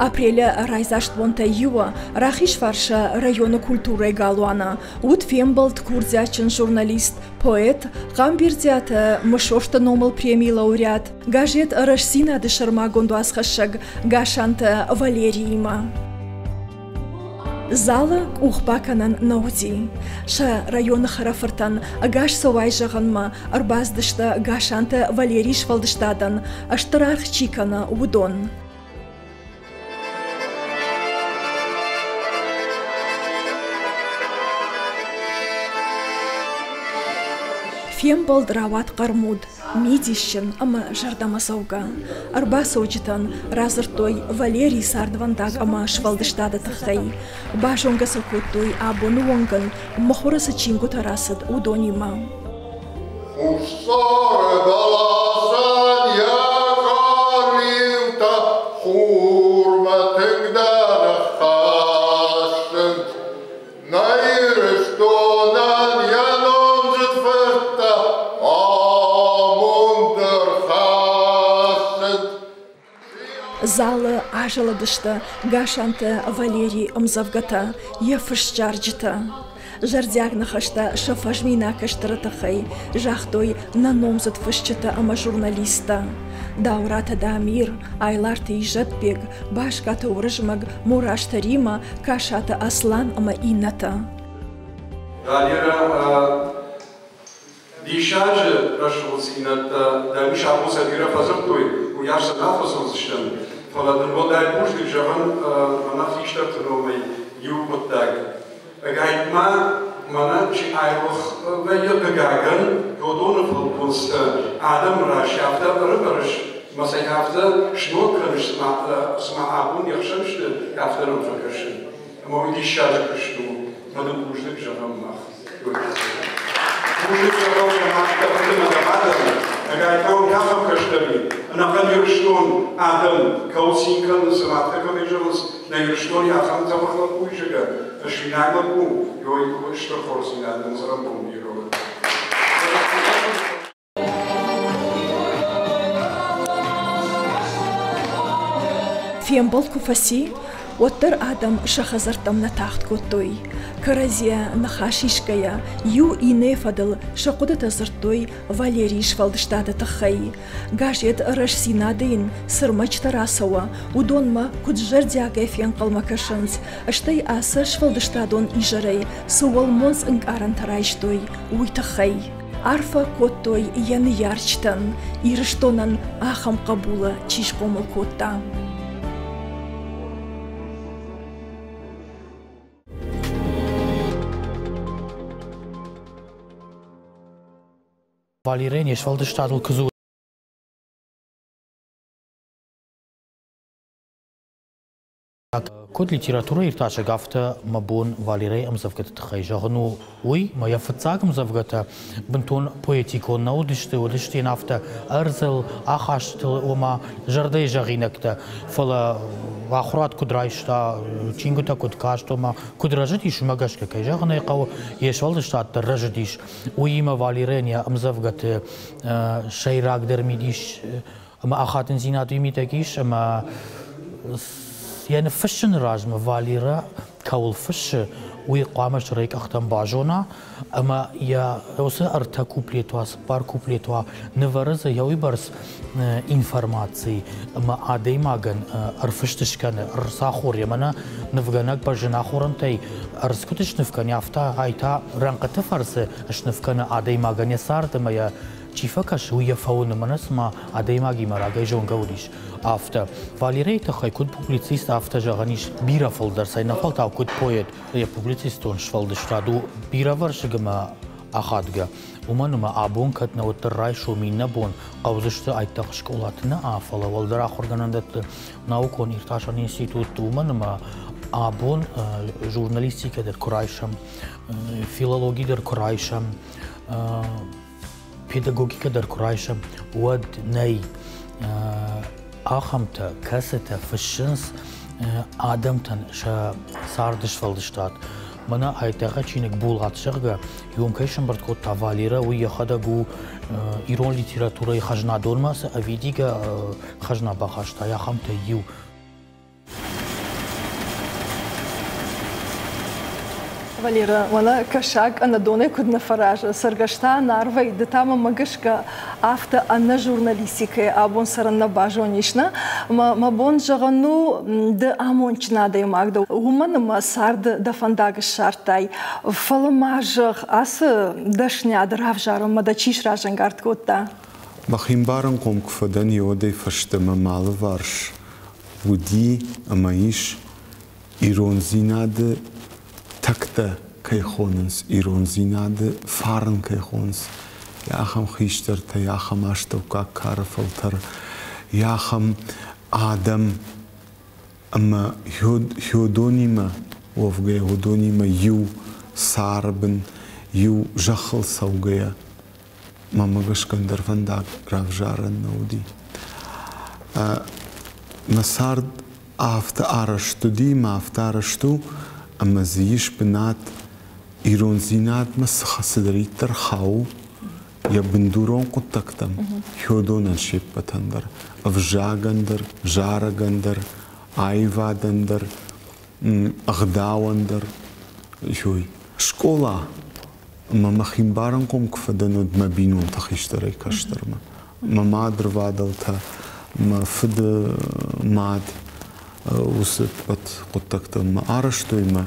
Апреля райзаштвонта юа рахиш фарша района культуры галуана. Ут фембалт курзячин журналист, поэт, гамбирзята мышошта номал премии лауреат. Гажет рашсина де шарма гондуасхашаг гашанта Валериима. Зала ухбаканан науди. Ша района харафартан гаш совай жаганма арбаздышта гашанта Валериш валдыштадан аштарарх чикана удон. Фембал драват кармуд, мидищен, ама жардамасауга. Арбасоучитан разыртой Валерий сардвандаг ама швалдыштада тахай. Башонга сакуттой абонуанган махураса чингу тарасад удонима. Зала ажаладышта гашанта Валерий Амзавгата ефышчарджита. Жардягнахашта шафажмина каштаратахай жахтой наномзат фышчата ама журналиста. Даурата дамир айларта ижатбег башката урыжмаг мурашта Рима кашата Аслан ама Инната. Дишаже рашвуцинат дамиш абуса дира фазартуй уяшта нафасозштен. Van de moderne boerderij zeggen, vanaf die stad genomen, Joepotag. Gaat maar je eigenlijk bij je begagen, gewoon voor ons adem raasjaft, rubbersch, maar zij heeft schnokken, smaabun, je schemste, heeft er een verkeersen. Maar die schade gesnoe, maar de boerderij zeggen mag. Boerderij zeggen mag, dat is de madame. Gaat nou gaan kastelen. En dan kan je gewoon adem, koudzien kunnen ze laten komen zoals na je gewoon ja gaan te maken boeien. Als je naar de boom, je is toch voor zijn adem zo een boom hier hoor. Фембалку фаси, оттер Адам шахазартам на тахт котой. Каразия нахашишкая, ю и нефадал шакудата зартой Валерий швалдыштада тахай. Гажет рашсинадын сырмач тарасова, удонма куджардяга фен калмакашанц, аштай аса швалдыштадон ижарай, сувалмонс инкаран тарайштой, уйтахай. Арфа коттой яны ярчтан, ирыштонан ахам кабула чишкомыл котта. Валерий Швалдыштадл кызу. Код литература ирташа гафта мабон Валерий Амзавгата тхайжагну уй моя фацагам завгата бентон поэтикон наудиште одиште нафта арзел ахаштл ома жардей жагинакта фала ахурат кудрайшта чингута кудкаштома кудражитиш магашка кайжагна яқау ешвалдыштат ражидиш уйма Валерий Амзавгата шайрак дермидиш ама ахатен зинату имитакиш ама يعني فشن راجم فاليرا كول فش ويقامش ريك أختم باجونا أما يا وسا أرتا كوبليتوا سبار كوبليتوا نفرز يوي برس إنفورماتي أما عادي ماجن أرفشتش كان أرساخور يمنا نفجناك برجنا خورن تي أرسكتش نفكن يافتا هايتا رانقة فرس أش نفكن عادي ماجن يسار تما يا چیفکش وی فون مناس ما عدیماگی مراجع جون گودیش آفتا Валерий تخای کود پولیسیست آفتا جهانیش بیرا فولدر سای نفال تا کود پویت یا پولیسیستون شفالدشتادو بیرا ورشگما آخادگا ومنو آبون کت نوتر رایشو می نبون قوزشت ایتاق شکولاتنا آفلا ولدر آخر گنندت ناوکون ارتاشان انستیتوت ومنو آبون ژورنالیستیک در کرایشم فیلولوژی در کرایشم پداگوژیک در کرایشم ود نی آخامتا کاستا فشنس آدمتن شا ساردش فلدشتاد منا ایتاقا چینک بولات شغا یوم کشم برد کو توالیرا و یا خدا گو ایران لیتراتورای خجنا دورماس اویدیگا خجنا باخشتا یا خامتا یو Валера, она кашак, она доне кудна фаража, саргашта нарва и да тама магашка авто анна журналистика, абон саранна бажонишна, ма бон жагану да амончна да имагда, умана ма сард да фандага шартай, фаламажах ас дашня да равжару ма да чиш ражангард котта. Махимбаран комкфадан йоде фаштема малварш, уди амаиш иронзинаде takte kaykhonens ironzinade fahren kaykhons yacham khisterte yacham ashtoka karfalter yacham adam ama hyodonima wofge hyodonima yu sarben yu jachel saugaya mamagashkander vandag ravjaren nodi masard after arashtu ma after arashtu أما زيش بنات إيرونزينات مس خسدري ترخاو يا بندورون قد تكتم هيودون الشيب بتندر أفجاغندر جارغندر عايفادندر أغداوندر شوي شكولا أما مخيمبارن قوم كفدنود ما بينون تخيشتري كشترما ما مادر فادلتا ما فد ماد وسط بات قطعت ما أرشتوي ما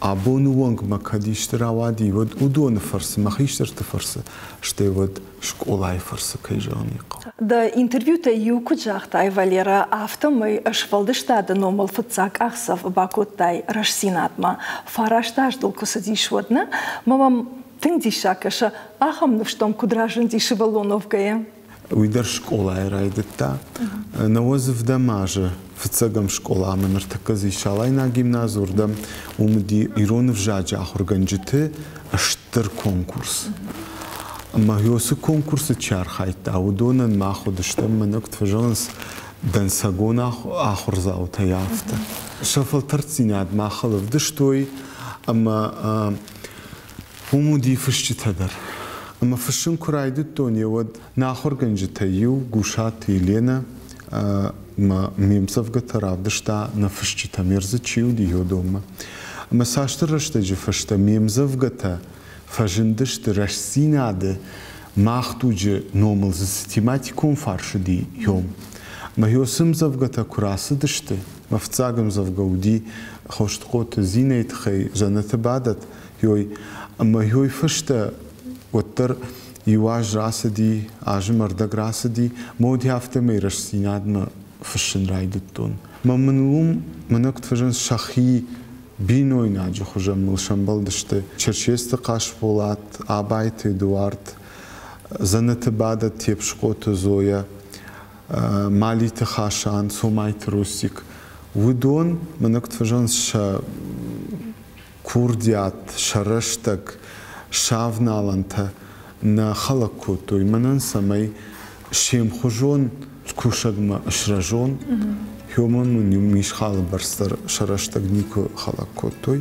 أبونو وانك ما كديشترا وادي ود ودون فرس ما خيشترت فرس شتي ود شكولاي فرس كيجانيقا. دا интервью та юку жахтай Валера автомой ашвалдышта да номал фацак ахсав бакоттай рашсинатма фарашташ долко садишводна мамам тындишакаша ахам навштом кудражен дишевалоновгая. ويدر شكولا رايدتا نوزف دماجة في تساقم شكولا من ارتكزي شالاينا جيمنازور دم ومدي إيرون في جاجة آخر جنجته اشتر كونكورس اما هيوسو كونكورس تشار خايتا ودونا ما خودشتم منكت فجانس دن ساقون آخر زاوتا يافتا شافل ترتسيناد ما خلف دشتوي اما ومدي فشت هدر أما فشن كرايدة توني ود ناخر جنجته يو قوشات لينا ما ميمسف قطراف دشتا نفشت تميرز تشيو ديو دوما أما ساشتر رشته جفشته ميمسف قطا فجندشت رشسيناده ماختوجه نومل سيستماتيكون فارش دي يوم ما هيو سمزف قطا كراسة دشته مفتاقم زف قودي خوشت قوت زينيت خي جنة بعدت يوي أما هيو فشته وتر يواج راسدي عجم أردق راسدي مود هفته ميرش سيناد ما فشن رايدتون ما منوم منكت فجن شخي بينوي ناجي خجم ملشنبل دشته چرچيست قاش بولات آبايت إدوارد زنت بعد تيبشقوت زويا مالي تخاشان سومايت روسيك ودون منكت فجن كورديات شرشتك شافنالنتا نا خلقوتو يمنن سمي شيم خجون كوشغما اشراجون هيومن من مش خال برستر شرشتك نيكو خلقوتو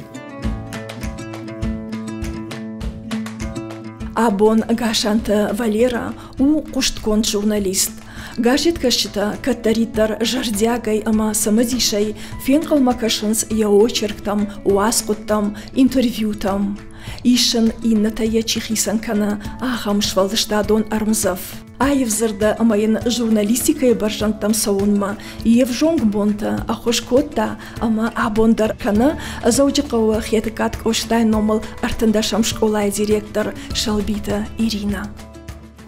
Абон гашанта Валера у кушткон журналист. Гажит кашита катаритар жардягай ама самадишай фен калмакашынс я очерктам, уаскуттам, интервьютам. Ишен инната чихисанкана ахам швалдыштадон армзав. Айвзырда амайын журналистикай баржантам саунма, евжонг бонта, ахошкотта, ама абондар кана, заудикова хетекат коштай номал артындашам школай директор Шалбита Ирина.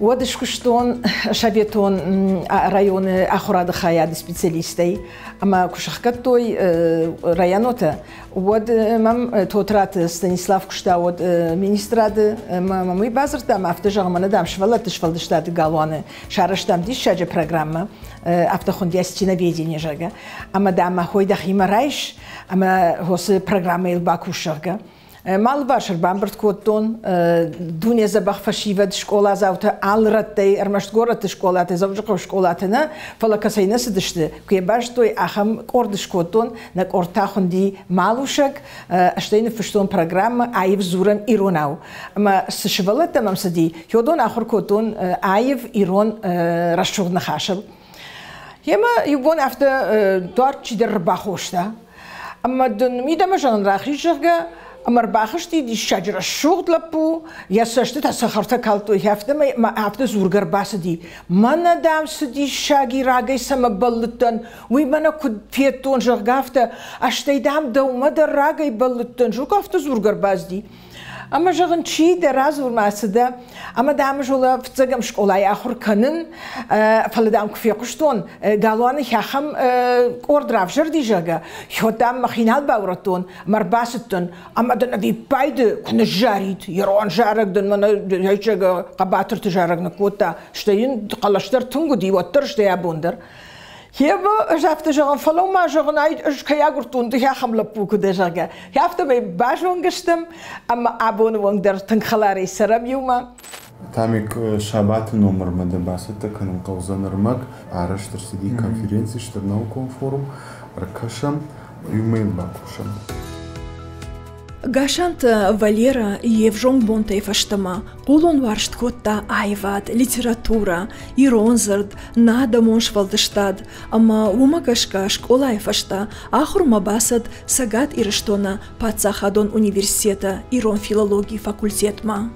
ودش كشتون شبيتون ريون أخراد خياد سبيشاليستي أما كشخكتوي ريانوتا ود مم توترات ستانيسلاف كشتا ود مينستراد ممي بازرتا ما افتجا ما ندام شفلت شفلدشتاد قالوانه شارشتام ديش شاجة برنامج افتخون ديستينا فيديني جاga أما دام هوي دخيم رايش أما هوس برنامج الباكوشرجا مال باشر بامبرت كوتون دنيا زبخ فشيفد شكولا زاوتا علرتي ارمشت غورت شكولات زوجق شكولاتنا فلا كسينا سدشت كي باشتوي اخم قرد شكوتون نك اورتاخون دي مالوشك اشتين فشتون برنامج ايف زورم ايروناو اما سشفلت تمام سدي يودون اخر كوتون ايف ايرون رشوغ نخاشل يما يبون افتا دار تشي در باخوشتا اما دن ميدا مجان راخيشغا أمر باخشتي دي الشجرة الشغل لبو يسشت تسخرت كالتو هفته ما هفته زورجر باس دي ما ندام سدي الشاقي راقي سما بلتن ويمنا كد فيتون جرقافته أشتي دام دو مدر راقي بلتن جرقافته زورجر باس دي أما جغن شيء درازور ما سدا أما دام جولا فتجم شكولاي آخر كنن فلدام كفي قشتون قالوا أنا يخم أوردراف جردي جاga يهدام مخينال باورتون مرباستون أما دنا دي بايد كنا جاريد يروان جارك دن من هيجا قباتر تجارك نكوتا شتين قلشتر تنقو دي وتر شتيا بوندر هيبا جافت جغن فلو ما جغن عيد اش كياغرتون دي خم لبوك دي جاga هافت بي باجون گشتم اما ابون وندر تنخلاري سرم يوما تامك شابات نمر مده باسته كان قوزنرمك араштыр сиди конференции штырнаукон форум ракашам юмел бакушам Гашант Валера Евжон Бонтей фаштама, Кулон варшт котта айват, литература, иронзард, нада моншвалдыштад, ама умагашка школай фашта, ахурма басад сагат ирыштона Пацахадон университета, ирон филологии факультетма.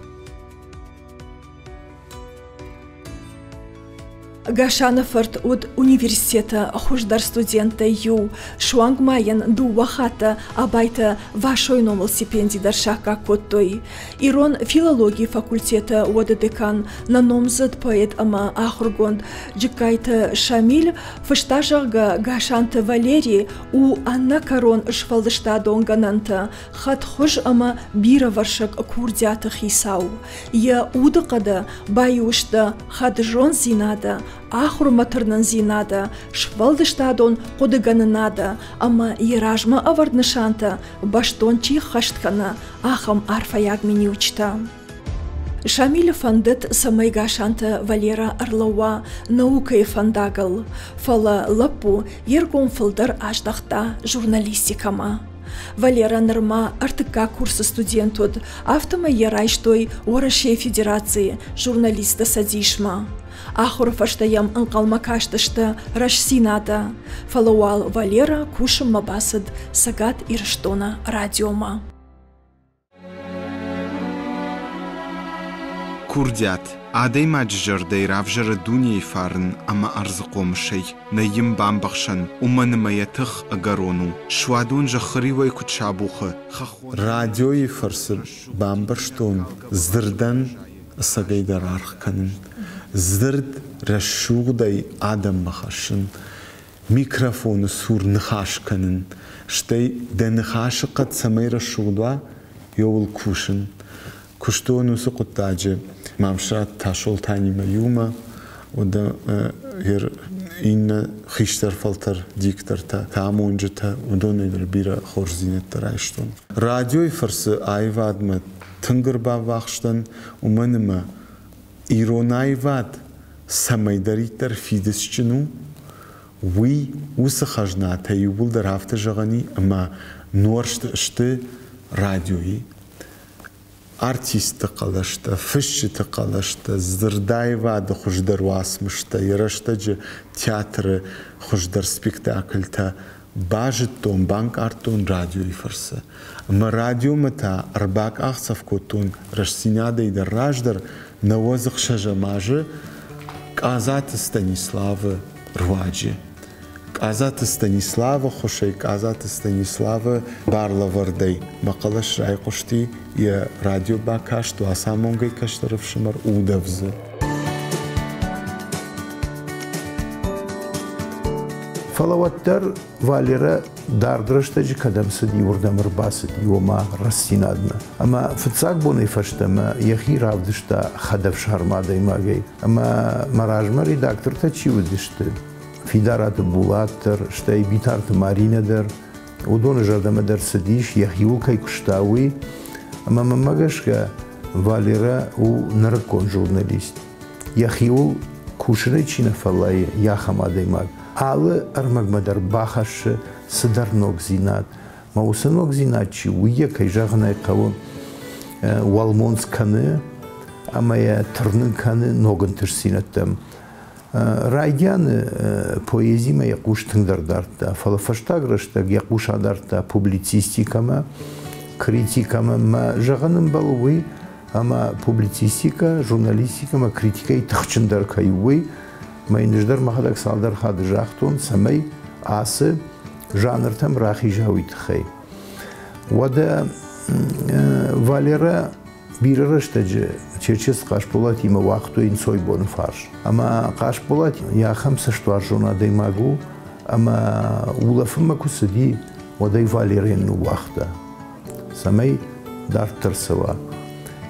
Гашанафарт от университета хуждар студента ю шуангмаян ду вахата абайта вашой номал стипендий даршака коттой. Ирон филологии факультета от декан на номзад поэт ама ахургонд джикайта Шамиль фаштажага Гашанта Валерий у Анна Карон швалдыштадон гананта хат хуж ама бира варшак курдята хисау. Я удакада баюшта хаджон зинада Ахур матырнан зинада, швалдыштадон кодыганынада, ама еражма аварднышанта, баштон чих хашткана, ахам арфаяг мини учта. Шамиль фандет самай Гашанта Валера Орлова наукай фандагал, фала лапу ергон фылдар аждахта журналистикама. Валера нырма артыка курсы студентуд, автома ярайштой Орашей Федерации журналиста садишма. Ахур фаштаям анкалма каштышта рашсинада. Фалауал Валера кушам мабасад сагат ирштона радиома. Курдят. Адей маджжырдей равжыры дунией фарын, ама арзықомшей, наим бамбақшан, уманымаятық агарону, шуадун жахыривай кучабухы. Радиои фарсы бамбарштон, здырдан сагайдар архканын. Зырд расшугдай адам махашын, микрофоны сур нахашканын, штай да нахашықат самай расшугдва йовыл кушын. Куштон усы куттаджи, мамшат ташол танима юма, ода инна хиштар фалтар диктарта, таамонжата, удонайдыр бира хорзинеттар айштон. Радиои фарсы айвадма тынгырба вахштан, уманыма иронайвад самайдаритар фидесчину, уи усахажната юбул дар хафта жагани, ама нуаршты радиои. Артисты қалашта, фишчиты қалашта, зырдайвады хуждар васмышта, ярашта театры хуждар спектакльта, бажыттон, банк артон радиои фарсы. Ама радио мата арбак ахсавкотон рашсинадайда раждар навозық шажамажы казаты Станиславы Рваджи. Казаты Станислава хушей, казаты Станислава Барлавардай. Мақалаш райқушти я радио бакашту, а самонгай каштаров шимар удавзы. Фалаваттар Валера дардрыштаджи кадамсыд юрдамыр басыд юма рассинадна. Ама фыцак бонай фаштама яхи равдышта хадав шармадай магай. Ама маражма редактор-та чивыдышты. Фидараты булаттыр, штай битарты маринадыр. Удоны жардамадар сыдиш яхиул кай куштауи. Ама мамагашка Валера у наркон журналист. Яхиул кушры чина фалай яхамадай маг. Алы армагмадар бахашы сыдарнок зинат. Маусынок зинатчи уе кайжағынай қавы Уалмонсканы, амая тұрнын каны ногын тірсинаттым. Райдяны поэзима яқуш тыңдардарта, фалафаштагрышта яқуш адарта публицистикама, критика ма жагъным балуи ама публицистика журналистика ма критика и тахчындар кайуи ма инждар махадак салдар хад жахтун самай асы жанртам рахи жавит хай вада Валера бирарыштаджи черчес кашполат има вақту инсой бон фарш ама кашполат я хамса штуар жона даймагу ама улафма кусади waday Valerian waqta samay dar tersawa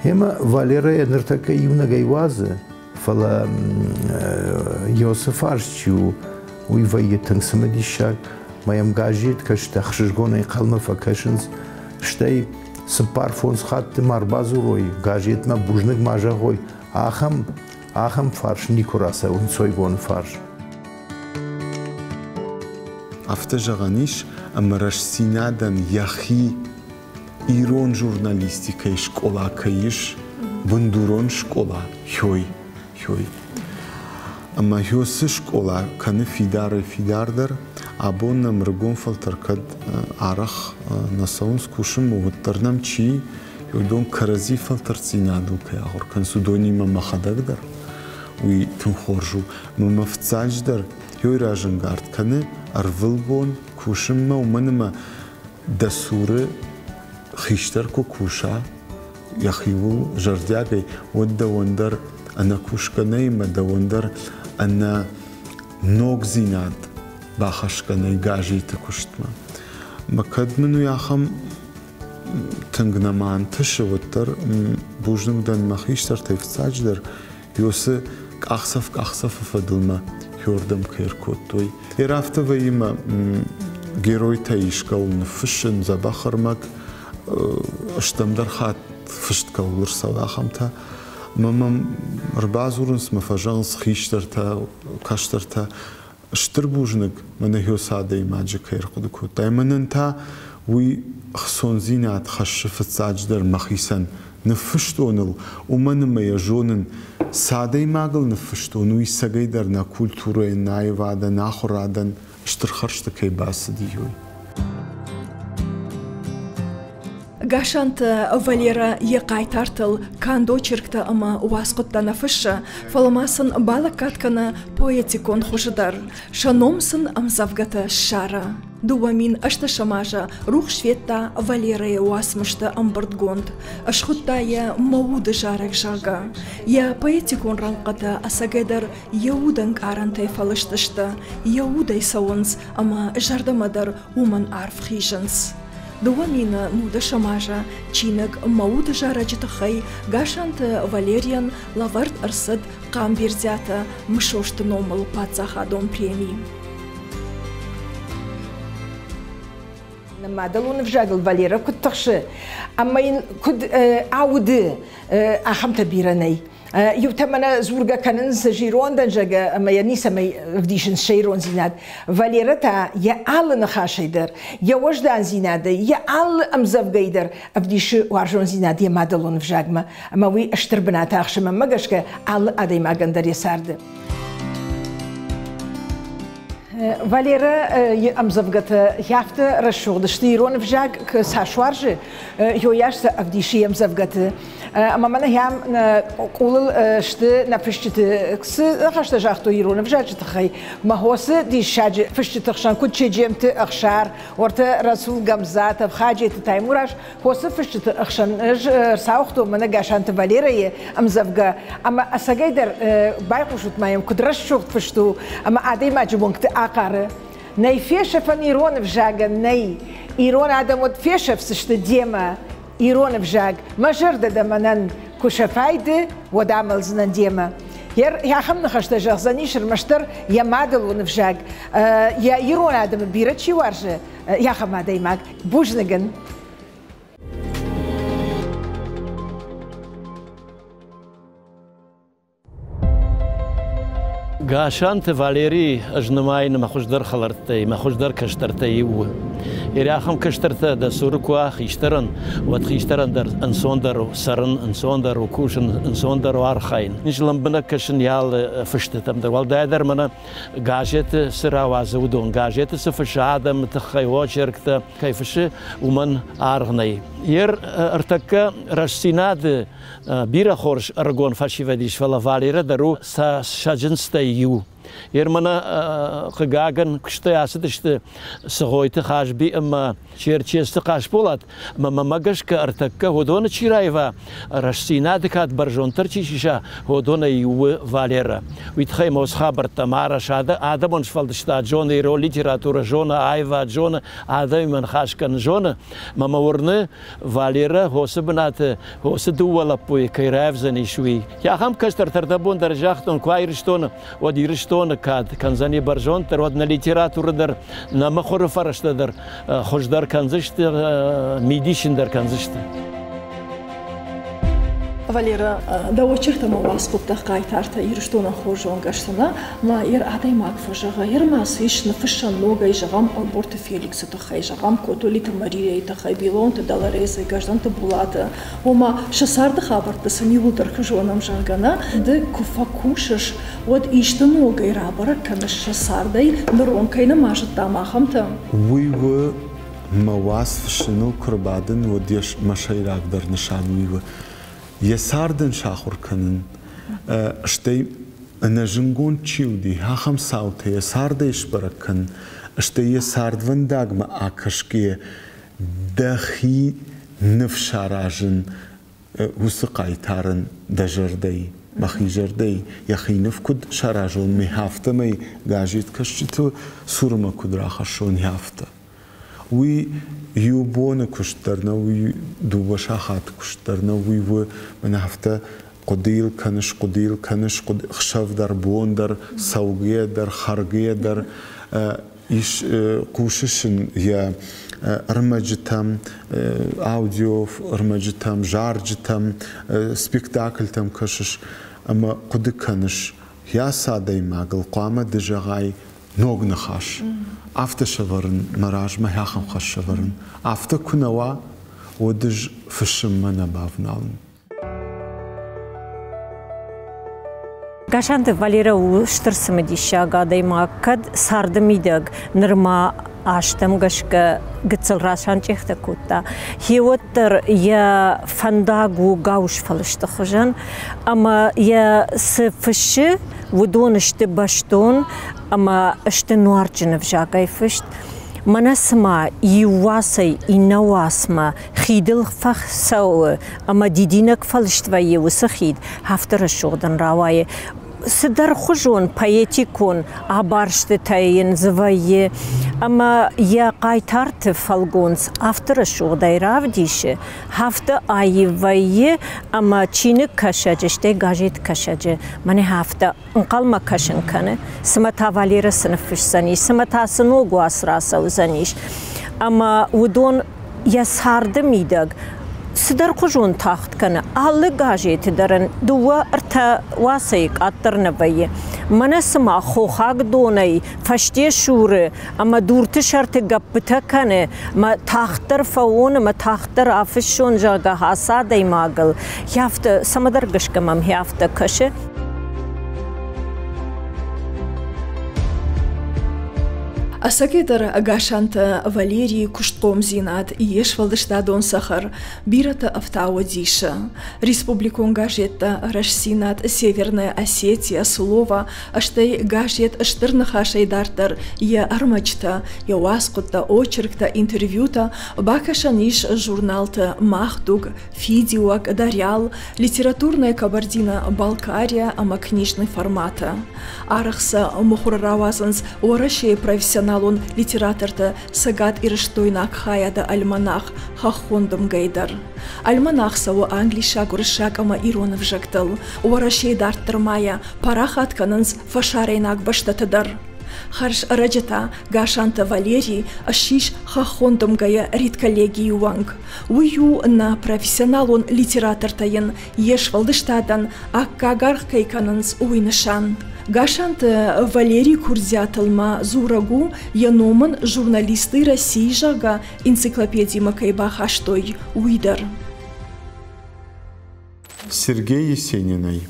hema Valeria nirtaka yuna gaywaze fala Josef Archiu uivayetang samadishak mayam gajit kashta khshgona qalma vacations shtay sparfons khat marbazuroi gajit ma bujnig majagoy ахам фарш Никураса унсойгон фарш Автожаганиш амараш синадан яхи ирон журналистика школа каиш бундурон школа хой ама хёсы школа каны фидардар абон намргон фалтаркад арах насаун скушим муттарнам чи юдон карази фалтар синаду кягор кан судони мама хадагдар уи тунхоржу мама фцаждар Юражен гард каны арвылбон кушимма уманима дасуры хиштар ку куша яхиву жардягай одда вондар ана кушканай мада вондар ана ногзинад бахашканай гажита куштма макадмину яхам тангнаман тышеваттар бужнымдан махиштар тайфцаждар юсы кахсаф фадылма Jordan Kirkotoi. After ima Geroita ishkaun fischen Zabacharmak Stamdar hat Fischka oder Sawahamta. Mamam Rabazuruns Mafajans Hichterta, Kashterta, Sterbujnik, Manehosade Magic Kirkot. Diamanenta, we Sonzinat Hashifat Sajder Mahisan, Nefishtonel, Umanamayajonen. Садей магал на фыштону и сагайдар на культуру и наивада на хорадан штырхаршта кайбаса диюй. Гашант Валера Якайтартл кандочеркта ама уаскотта на фыша фаламасын балакаткана поэтикон хушдар шаномсын амзавгата шара. Дуамин ашта шамажа рух шветта Валерия уасмышта амбардгонд ашхуттая мауда жарак жага я поэтикон ранката асагайдар яудан карантай фалыштышта яудай сауынс ама жардамадар уман арф хижанс. Дуамина нуда шамажа чинак мауда жара житахай гашант Валериан лавард арсад камбирзята мшошты номал пацахадон премии. Мадалун вжагл Валера كنت تخشى أما إن كنت عود أحمت بيراني يوتمنا زورجا كانن سجيرون دنجا أما ينيس ما فديشن شيرون زيناد Валера تا يا آل نخاشيدر يا وجدان زيناد يا آل أمزف جيدر فديش وارجون زيناد يا مادلون فجاجما أما وي أشتربنا تاخش ما مجش كآل أدي ما قندر يسارد Валера أمزفقت يافت رشود شتيرون فجاج كساشوارج يوياش أفديشي أمزفقت أما من هيام نقول شت نفشت كس خشت جاختو يرون فجاج تخي ما هوس دي شاج فشت تخشان كل شيء جمت أخشار ورت رسول جمزات بخاجة تايموراش هوس فشت أخشان ساوختو من جاشان تفاليرا أمزفقة أما أسجيدر بايقوشت ما يوم كدرش شوفت فشتو أما عادي ما جبونك آخر ناي فيش فنيرون فجاجا ناي إيرون عدم ود فيش فسشت ديما إيرون فجاج ما جرد دمنن كشفايد ودعمل زن ديما يا خمن خشت جغزانيش المشتر يا مادل ونفجاج يا إيرون عدم بيرتشي ورجة يا خما دايماك بوجنجن Гашант Валерий أجنماين ما خوش در خلرتي ما خوش در كشترتي إراخم كشترت دا سوركوا خيشترن وتخيشترن در انسوندر سرن انسوندر وكوشن انسوندر وارخين نجلم بنا كشن يال فشتتم در والدا در منا غاجت سراواز ودون غاجت سفشاده متخيوچركت كيفش ومن ارغني ير ارتك رشسيناد بيرا خورش ارغون فاشيفديش فلا فاليرا درو سا شاجنستيو يرمنا خجاجن كشتياسة تشت سغويت خاش بي أما شيرتشيست خاش بولات ما مجش كأرتك هودون شيرايفا رشسينات كات برجون ترشيشة هودون يو فاليرا ويتخي موس خبر تمارا شاده آدم ونش فلتشتا جون يرو ليتراتورا جون آيفا جون آدم من خاش كان جون ما مورنا فاليرا هو سبنات هو سدولا بوي كيراف زنيشوي يا هم كشتر تردبون درجاتون كوايرشتون وديرشتون كان زني برجون تر ودنا ليتراتور در نمخور فرشت در خوش در كنزشت ميديشن در كنزشت Валера, да очерта ма вас купта кайтарта ирштона хожон гаштана, ма ир адай мак фажага, ир мас иш на фашан нога и жагам алборта Феликса та хай жагам котолита Мария та хай билон та Далареза и гаждан та булата. Ома шасарда хабарта сани улдар хожонам жангана, да куфа кушаш от ишта нога и рабара кана шасарда и наронка и намажат тамахамта. ويو مواس فشنو كربادن وديش مشايراك در نشان ويو يساردن شاخور كنن اشتي نجنگون چيودي هاخم ساوته يسارد يشبركن اشتي يسارد ونداغ ما آكشكي دخي نفشاراجن وسقايتارن دجردي مخي جردي يخي نفكد شاراجون مي هافته مي غاجيت كشتو سورما كدرا خشون هافته وي يوبون كشترنا وي دوبا شاخات كشترنا وي من هفته قديل كنش خشاف در بون در سوقية در خرقية در إيش قوششن يا رمجتم أوديو رمجتم جارجتم سبيكتاكل كشش أما قد كنش يا سادي ماقل قامة دجاغاي نوغ نخاش أفتا شفرن مراج ما هاخم خش شفرن أفتا كنوا ودج فشم من بافنالن Gashante Valera ushtrësme disha gadaj ma kad sardëmidag nërma ashtem gashka gëtsël rashan qehte kutta. Hiwëtër ja fandagu gaush falishtë khëzhan, ama ja së fëshë vëdon është bashton, ama është nuar që në vjaka I fësht. مناسما يواسي إنواسما خيدل فخ سو أما ديدينك فلشت ويا وسخيد هفتر الشغدن رواية سدر خجون بايتيكون عبارشت تاين زواية أما يا قايتارت فالجونس هفتر الشغداي رافديش هفته آي ويا أما تشينك كشجة شتى جاجيت كشجة مني هفته انقل ما كشن كنه سمتا فاليرا سنفش سنيش سمتا سنوغو أسراسا وزنيش أما ودون يسارد ميدق سدر خجون تاخت کنه آل گاجیت درن دو ارتا واسیک آتر نبیه من سما خوخاگ دونی فشتی شوره اما دورت شرط گپتا کنه ما تاختر فون ما تاختر آفشون جاگه حسادی ماگل یافت سمدر گشکمم یافت کشه أساكيدر أغاشانت فاليري كشتقوم زينات إيش والدشتادون سخر بيرة أفتاو ديشا Республикон гажет Рашсинат Северная Осетия Слово أشتي гажет أشترنخاشي дартер يا أرمجتا يا واسقطة очеркта интервьюта бакашаниш журналта Махдуг Фидиуак Дарял литературная кабардина Балкария ама книжный формата Арахса Мухураравазанс Орашей профессионал он литераторта сагат ирштойнак хаяда альманах хахондом гайдар. Альманах сау англиша гуршак ама иронов жактал. Уарашей дарттыр мая парахат кананс фашарейнак баштатадар. Харш раджата гашанта Валерий ашиш хахондом гая рит коллеги юанг. Ую на профессионал он литератор таен еш валдыштадан аккагарх кайкананс уйнышан. Гашант Валерий Курзятылма Зурагу Яноман журналисты России жага энциклопедии Макайба Хаштой Уидер. Сергей Есениной.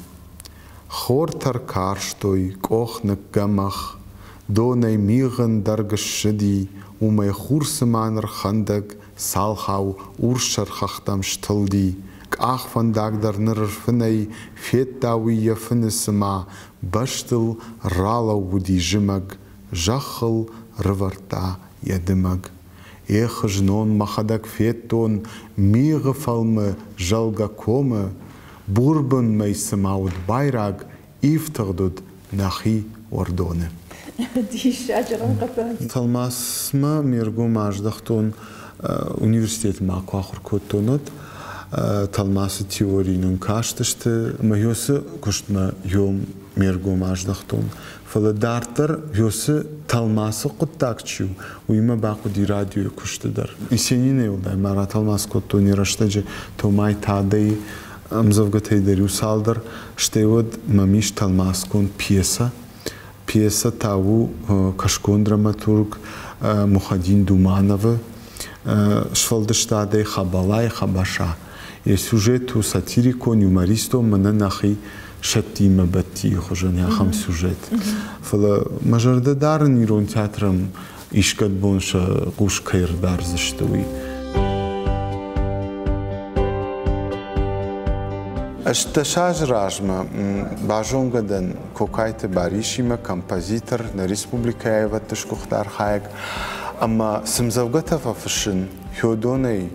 Хор таркарштой, кохнак гамах, донай миган даргашшиди, умай хурсаманар хандак, салхау уршар хахтам штылди, ках вандагдар нырфынай, феттауи яфынысыма, баштыл ралау буди жимаг, жахыл рыварта ядымаг. Эх жнон махадак феттон, миғы фалмы жалга комы, бурбан майсымауд байраг, ифтагдуд нахи ордоны. Талмасма миргу маждахтон университет макуахур коттонот, талмасы теорийнун каштышты, майосы куштма йом миргу маждахтон. Фаладартар йосы талмасы куттакчу, уйма баку ди радио куштыдар. Есенин елдай мара талмас коттони раштаджи томай тадай амзавгатай дарю салдар, штевод мамиш талмас кон пьеса. Пьеса таву кашкон драматург Мухаддин Думанова, швалдыштадай хабалай хабаша. И сюжету сатирико, юмористо, мана нахи шатима бати, хожан яхам сюжет. Фала мажарда дарн ирон театрам ишкат бонша гуш кайрдар заштуи. Ашташаж ражма бажон гадан кокайты баришима композитор на республика Яева тышкухтар хайг, ама сымзавгата фафшин хёдоней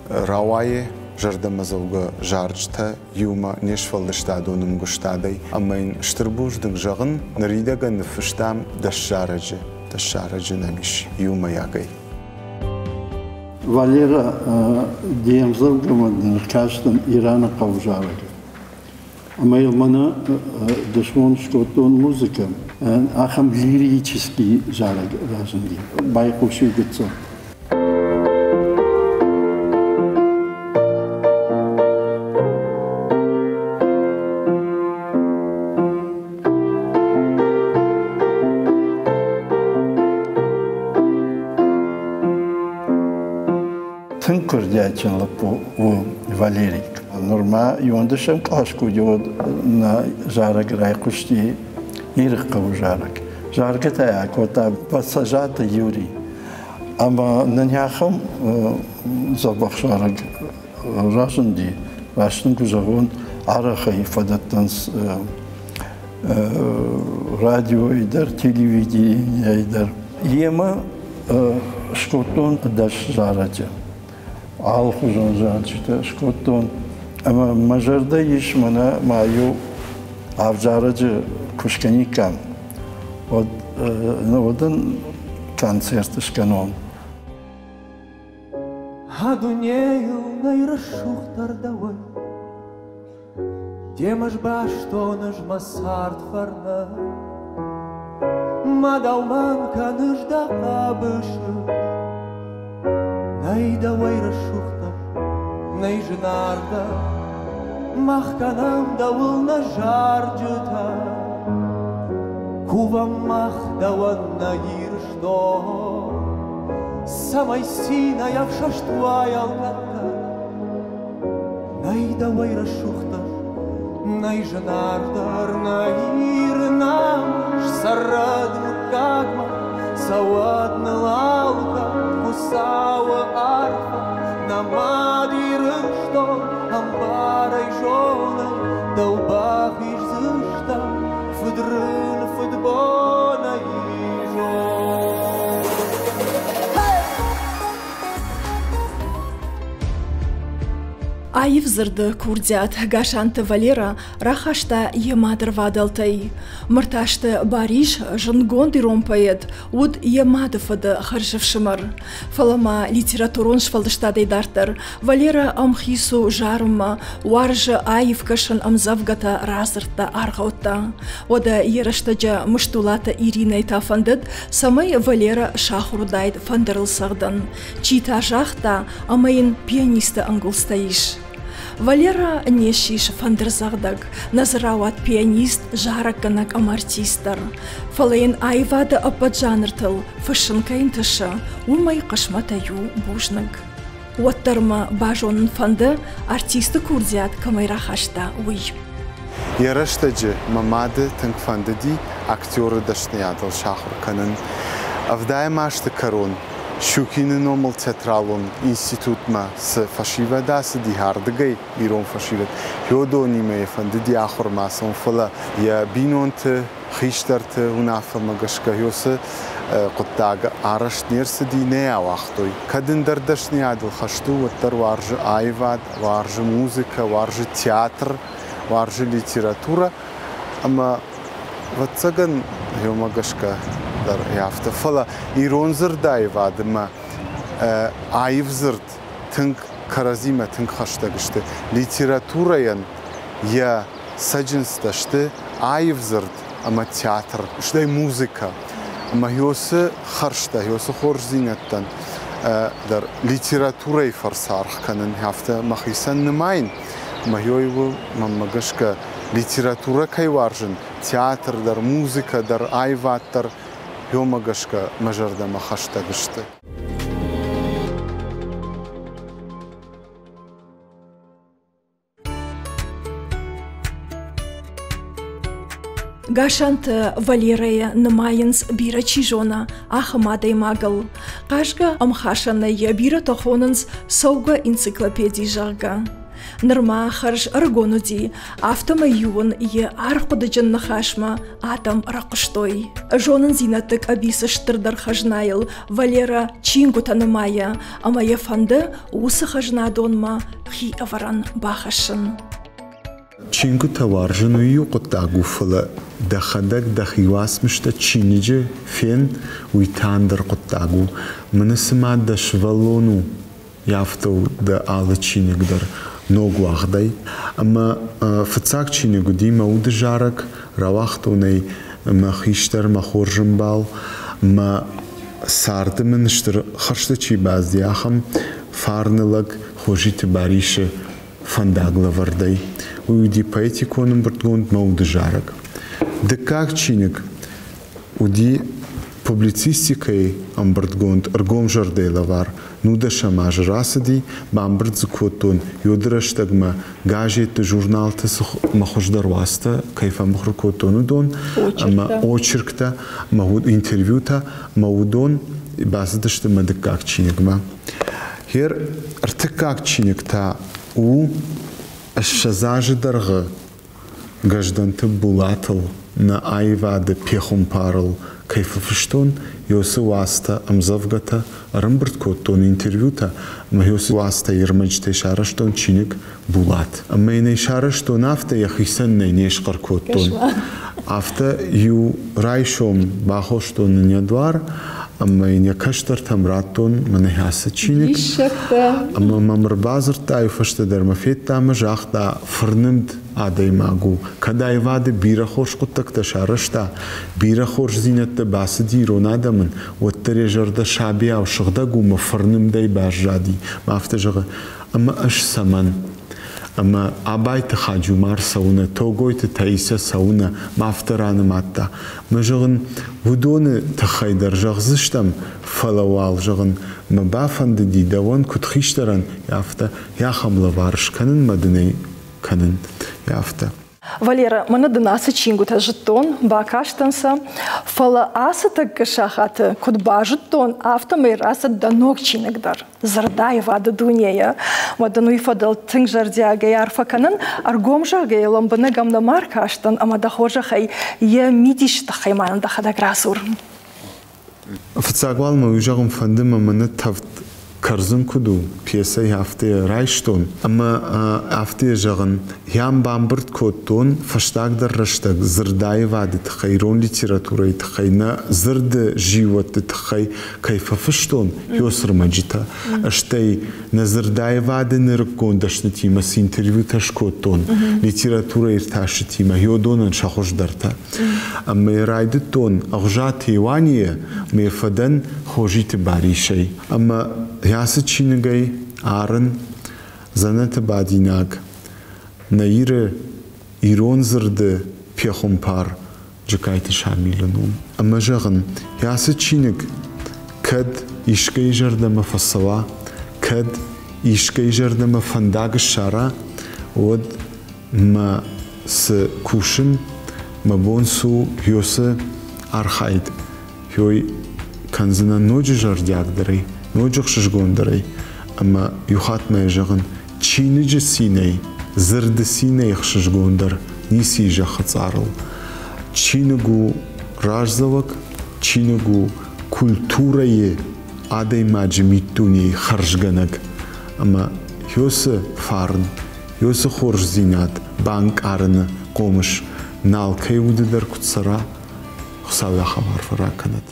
равае жардамазавга жарджта юма нешвалдыштадоным гуштадай, ама ин штырбуждың жағын наридага нафштам дашжараджи намиш юма ягай. Валера диемзавгамадын каштан Ирана кавжарага. Ама илмана дошмон шкотон музыка, ахам лирический жараг разынги, байкуши гыцо. Тынкыр дячен лапу у Валерий. Норма юндышам клашку юд на жараг райкушти иркау жараг. Жаргата я кота пассажата юри. Ама наньяхам забах жараг разынди. Ваштын кузагон арахай фадаттанс радио идар, телевидение идар. Ема шкотон даш жараджа. Алхужон жарчта шкотон. Ама мажарда иш мана маю авжарыжы кушканикам. Одан концерт ишканон. Адунею найрашухтар давай, Демаш баштонаш масарт фарна, Мадалман каныжда абышы, Найдавай рашухтар, найжынарда, Махканам давыл на жарджыта, Кувам махдаван на иршто, Самай синая в шаштуай алгата, Найдавай рашухтар, найжынардар, Наирнам сарадну кагма, Савадна лалка, Кусава арфа, Намадирышто, Амбарай жона, Долбах иш зышта, Фудрын футбона и жон. Айвзырды курдят Гашанты Валера рахашта емадыр вадалтай. Мырташты бариш жынгонды ромпает, уд емадыфыды харжывшымыр. Фалама литературон швалдыштадай дартыр. Валера амхису жарыма, уаржы айвкашын амзавгата разыртта арғаутта. Ода ерыштаджа мыштулата Иринай тафандыд, самай Валера шахурдайд фандырылсағдын. Чита жақта амайын пианисты аңғылстайыш. Валера нешиш фандерзагдаг, назрават пианист, жаракганак амартистар. Фалейн айвада ападжаныртыл, фышынкайын тышы, умай кашматаю бужныг. Уаттарма бажонын фанды артисты курдят камайрахашта уй. Ярыштаджи мамады тынк фандыди актеры дашныядыл шахыр канын. Авдай машты карон, Шукины номал театралон институтма с фашивадасы ди хардгай ирон фашивад. Йодони ме фандыди ахормасон фала я бинонты хиштарты унафа магашка йосы قطاق عرش نيرس دي نيا وقتوي كدن دردشني عدل خشتو وتر وارج آيفاد وارج موسيقى وارج تياتر وارج ليتراتورة أما واتساقن يوم قشكا در يافتا فلا إيرون زرد آيفاد ما آيف زرد تنك كرازيمة تنك خشتا قشتا ليتراتورة ين يا سجنس دشتا آيف زرد أما تياتر شداي موسيقى أما هيوسه خرجته هيوسه خورج زينتن در ليتراتورة فرسارخ كانن هفته مخيسن نماين ما هيويو ما مجشك ليتراتورة كي وارجن تياتر در موسيقى در آيفات در هيو مجشك مجرد ما خشته قشته Гашант Валерия Нмайнс бира чижона ахмадай магал. Кашга амхашаная бира тохонанс сауга энциклопедии жарга. Нырма харш аргонуди автома юн е арқудыжын нахашма атам рақыштой. Жонын зинатык абисы штырдар хажнайл Валера чингу танымая, амая фанды усы хажнадонма хи аваран бахашын. Чингу таваржану ю қоттагу фыла дахадак дахивас мышта чиниджи фен уйтандыр қоттагу мынысыма да швалону яфтау да алы чинигдар ногу ахдай ама фыцак чинигу дима уды жарак равахтунай ма хиштар ма хоржымбал ма сарды мыныштыр хыршты чи базди ахам фарнылык хожиты бариши фандагла вардай уйди поэтиконом бортгонд мауды жарак. Да как чиник уди публицистикой амбортгонд аргом жардейлавар ну да шамаж расади бамбрт закотон йодраштагма гажет журналты махождарваста кайфа махрокотону дон ама очеркта мауд интервьюта маудон базадашта ма да как чиникма. Хер арты как чиникта у الشزاج درغ گجدنت بولاتل نا آیواد پیخون پارل کیف فشتون یوسو واسطه امزافگتا رمبرت کوتون انترویوتا ما یوسو واسطه یرمجت شارشتون چینک بولات اما این شارشتون افته یخیسن نیش قر کوتون افته یو رایشوم باخوشتون نیادوار اما این یکشتر تمراتون من هست چینک اما ممر بازر تای فشت در مفید تام جاختا فرنند آدای ماگو کدای واد بیره خوش قطک تشارشتا بیره خوش زینت باسدی رونا من و تریجرد شابیا و شغدا گو مفرنم دای باش جادی مافتجه اما اش سمن اما آبایت خاجومار سونه توگویت تایسه سونه مافتران ماتا مجگن ودون تخیدر جغزشتم فلوال جگن مبافند دیدوان کتخیشتران یافته یا خمل وارش کنن مدنی کنن یافته. Валера, мана дынасы чингута жыттон, бакаштанса, фала асыта гашахаты, куд бажыттон, автомай раса данок чинегдар. Зардай вады дунея, мадану ифадал тынг жардяга ярфаканын, аргом жага ламбаны гамда маркаштан, ама дахожа хай, я мидиш тахайман дахада грасур. Фцагвал ма уйжагым фандыма мана тавт Карзын куду пьеса хафте райштон, ама хафте жаган ям бамбрт коттон фаштагдар раштаг зырдай вадит хайрон литература итхайна зырд живот итхай кайфа фаштон йоср маджита аштей на зырдай вады ныркон дашны тима с интервью ташкоттон литература ирташи тима йодонан шахождарта ама райдтон агжат ивание мефадан хожит баришей ама Ясы чингай арын занат бадинаг наире иронзырды пехумпар жакайты шамиланум. Амажаган ясы чиник кад ишкейжардама фасава, кад ишкейжардама фандагы шара, од ма с кушин ма бонсу хёсы архайд. Хёй канзына ноджи жардягдарай, ноджих шишгондарай, ама юхат мэжаган чиниджи синей, зырды синей шишгондар, ниси жахацарл. Чинигу ражзавак, чинигу культурае адай маджимиттуни харжганак, ама хёсы фарн, хёсы хорж зинат, банк арына комыш, налкай удыдар кутсара, хсавя хамар фараканат.